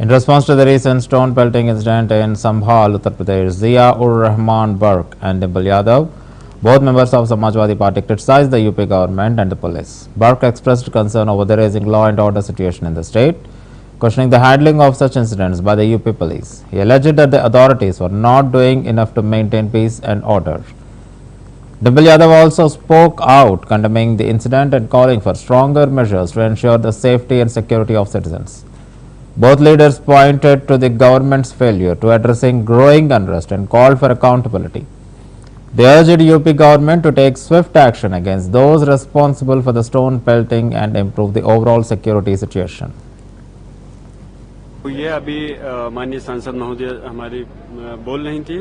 In response to the recent stone pelting incident in Sambhal, Uttar Pradesh, Zia-ur-Rahman Burke and Dimple Yadav, both members of Samajwadi Party, criticized the UP government and the police. Burke expressed concern over the rising law and order situation in the state, questioning the handling of such incidents by the UP police. He alleged that the authorities were not doing enough to maintain peace and order. Dimple Yadav also spoke out, condemning the incident and calling for stronger measures to ensure the safety and security of citizens. Both leaders pointed to the government's failure to addressing growing unrest and called for accountability. They urged UP government to take swift action against those responsible for the stone pelting and improve the overall security situation. ये अभी माननीय सांसद महोदय हमारी बोल रही थी,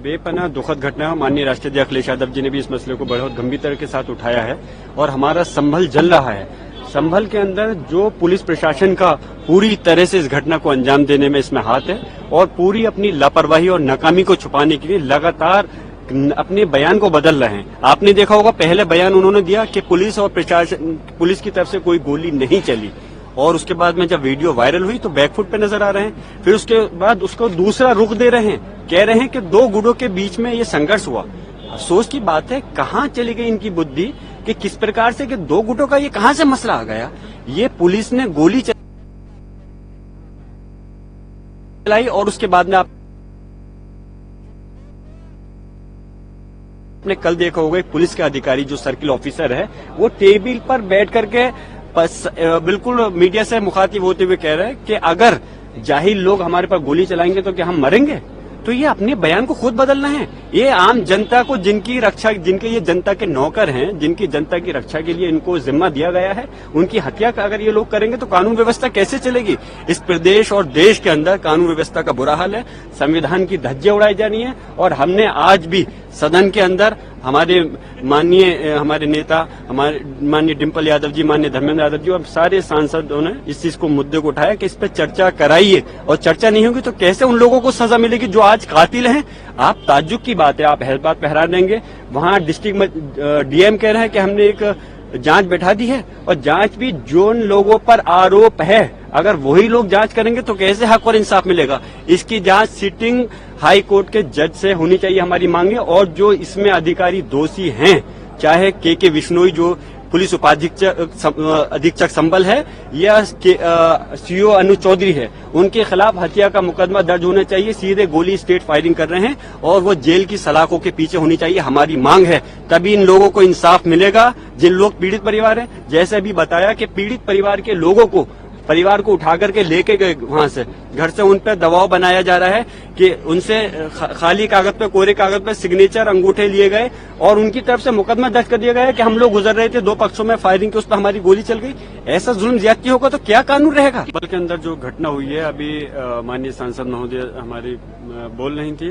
बेपनाह दुखद घटना। माननीय राष्ट्रीय अखिलेश यादव जी ने भी इस मसले को बहुत गंभीरता के साथ उठाया है और हमारा संभल जल रहा है। संभल के अंदर जो पुलिस प्रशासन का पूरी तरह से इस घटना को अंजाम देने में इसमें हाथ है और पूरी अपनी लापरवाही और नाकामी को छुपाने के लिए लगातार अपने बयान को बदल रहे हैं। आपने देखा होगा, पहले बयान उन्होंने दिया कि पुलिस और प्रशासन, पुलिस की तरफ से कोई गोली नहीं चली, और उसके बाद में जब वीडियो वायरल हुई तो बैकफुट पे नजर आ रहे हैं। फिर उसके बाद उसको दूसरा रुख दे रहे हैं, कह रहे हैं कि दो गुटों के बीच में ये संघर्ष हुआ। अफसोस की बात है, कहां चली गई इनकी बुद्धि कि किस प्रकार से कि दो गुटों का ये कहां से मसला आ गया। ये पुलिस ने गोली चलाई और उसके बाद में आपने कल देखा होगा, एक पुलिस के अधिकारी जो सर्किल ऑफिसर है वो टेबल पर बैठ करके बिल्कुल मीडिया से मुखातिब होते हुए कह रहे हैं कि अगर जाहिल लोग हमारे पर गोली चलाएंगे तो क्या हम मरेंगे। तो ये अपने बयान को खुद बदलना है। ये आम जनता को, जिनकी रक्षा, जिनके ये जनता के नौकर हैं, जिनकी जनता की रक्षा के लिए इनको जिम्मा दिया गया है, उनकी हत्या अगर ये लोग करेंगे तो कानून व्यवस्था कैसे चलेगी। इस प्रदेश और देश के अंदर कानून व्यवस्था का बुरा हाल है, संविधान की धज्जियां उड़ाई जानी है। और हमने आज भी सदन के अंदर हमारे हमारे नेता, हमारे माननीय डिम्पल यादव जी, माननीय धर्मेंद्र यादव जी और सारे सांसदों ने इस चीज को, मुद्दे को उठाया कि इस पर चर्चा कराइए, और चर्चा नहीं होगी तो कैसे उन लोगों को सजा मिलेगी जो आज कातिल हैं। आप ताज्जुब की बात है, आप बात पे हैरान रहेंगे। वहां डिस्ट्रिक्ट डीएम कह रहे हैं कि हमने एक जांच बैठा दी है, और जांच भी जो लोगों पर आरोप है अगर वही लोग जांच करेंगे तो कैसे हक और इंसाफ मिलेगा। इसकी जांच सिटिंग हाई कोर्ट के जज से होनी चाहिए, हमारी मांग है। और जो इसमें अधिकारी दोषी हैं, चाहे के विश्नोई जो पुलिस अधीक्षक संभल है या सीओ अनु चौधरी है, उनके खिलाफ हत्या का मुकदमा दर्ज होना चाहिए। सीधे गोली स्टेट फायरिंग कर रहे हैं और वो जेल की सलाखों के पीछे होनी चाहिए, हमारी मांग है। तभी इन लोगों को इंसाफ मिलेगा, जिन लोग पीड़ित परिवार हैं। जैसे अभी बताया कि पीड़ित परिवार के लोगों को, परिवार को उठा करके लेके गए वहां से, घर से उन पर दबाव बनाया जा रहा है कि उनसे खाली कागज पे, कोरे कागज पे सिग्नेचर, अंगूठे लिए गए और उनकी तरफ से मुकदमा दर्ज कर दिया गया है कि हम लोग गुजर रहे थे, दो पक्षों में फायरिंग की, उस पर हमारी गोली चल गई। ऐसा जुल्म ज्यादती होगा तो क्या कानून रहेगा। संभल के अंदर जो घटना हुई है, अभी माननीय सांसद महोदय हमारी बोल रही थी,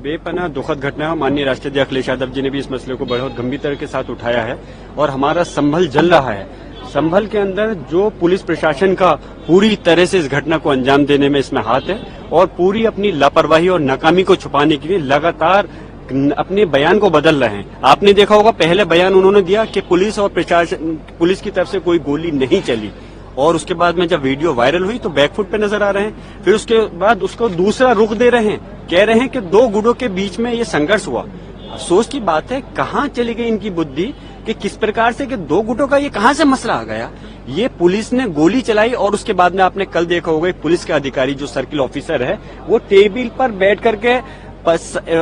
बेपनाह दुखद घटना। माननीय राष्ट्रीय अखिलेश यादव जी ने भी इस मसले को बहुत गंभीरता के साथ उठाया है और हमारा संभल जल रहा है। संभल के अंदर जो पुलिस प्रशासन का पूरी तरह से इस घटना को अंजाम देने में इसमें हाथ है और पूरी अपनी लापरवाही और नाकामी को छुपाने के लिए लगातार अपने बयान को बदल रहे हैं। आपने देखा होगा, पहले बयान उन्होंने दिया कि पुलिस और प्रशासन, पुलिस की तरफ से कोई गोली नहीं चली, और उसके बाद में जब वीडियो वायरल हुई तो बैकफुट पे नजर आ रहे हैं। फिर उसके बाद उसको दूसरा रुख दे रहे हैं, कह रहे हैं कि दो गुटों के बीच में ये संघर्ष हुआ। अफसोस की बात है, कहां चली गई इनकी बुद्धि कि किस प्रकार से कि दो गुटों का ये कहां से मसला आ गया। ये पुलिस ने गोली चलाई और उसके बाद में आपने कल देखा होगा, एक पुलिस के अधिकारी जो सर्किल ऑफिसर है वो टेबल पर बैठ करके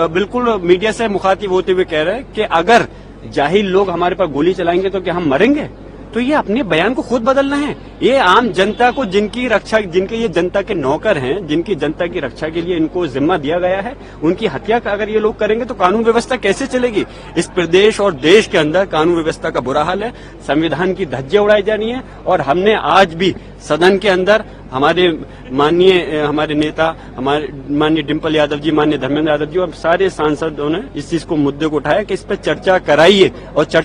बिल्कुल मीडिया से मुखातिब होते हुए कह रहे हैं कि अगर जाहिल लोग हमारे पर गोली चलाएंगे तो क्या हम मरेंगे। तो ये अपने बयान को खुद बदलना है। ये आम जनता को, जिनकी रक्षा, जिनके ये जनता के नौकर हैं, जिनकी जनता की रक्षा के लिए इनको जिम्मा दिया गया है, उनकी हत्या अगर ये लोग करेंगे तो कानून व्यवस्था कैसे चलेगी। इस प्रदेश और देश के अंदर कानून व्यवस्था का बुरा हाल है, संविधान की धज्जियां उड़ाई जानी है। और हमने आज भी सदन के अंदर हमारे नेता, हमारे माननीय डिम्पल यादव जी, माननीय धर्मेंद्र यादव जी और सारे सांसदों ने इस चीज को, मुद्दे को उठाया कि इस पर चर्चा कराइए, और चर्चा